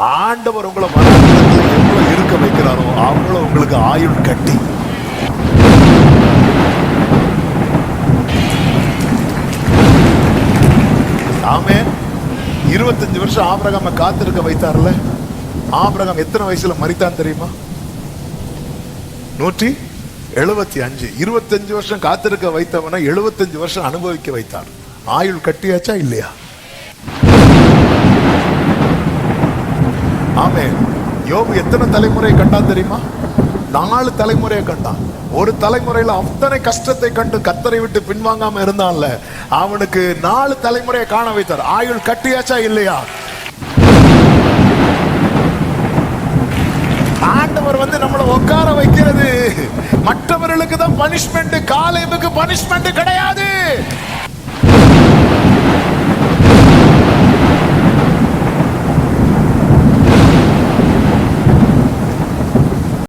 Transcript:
ஆண்டவர் உங்களை மரணத்தில் எவ்வளவு இருக்க வைக்கிறாரோ அவ்வளவு உங்களுக்கு ஆயுள் கட்டி. ஆமென். 25 வருஷம் ஆபிரகாமை காத்திருக்க வைத்தார்ல. ஆபிரகாம் எத்தனை வயசுல மரித்தான் தெரியுமா? 175. 25 வருஷம் காத்திருக்க வைத்தவனை 75 வருஷம் அனுபவிக்க வைத்தார். ஆயுள் கட்டியாச்சா இல்லையா? ஆமென். யோபு எத்தனை தலைமுறை கண்டான் தெரியுமா? 4 தலைமுறையை கண்டான். ஒரு தலைமுறையில அத்தனை கஷ்டத்தை கண்டு கர்த்தரை விட்டு பின்வாங்காம இருந்தான்ல, அவனுக்கு 4 தலைமுறையை காண வைத்தார். ஆயுள் கட்டியாச்சா இல்லையா? ஆண்டவர் நம்மளை உட்கார வைக்கிறது மற்றவர்களுக்கு தான் பனிஷ்மெண்ட், காலேபுக்கு பனிஷ்மெண்ட் கிடையாது.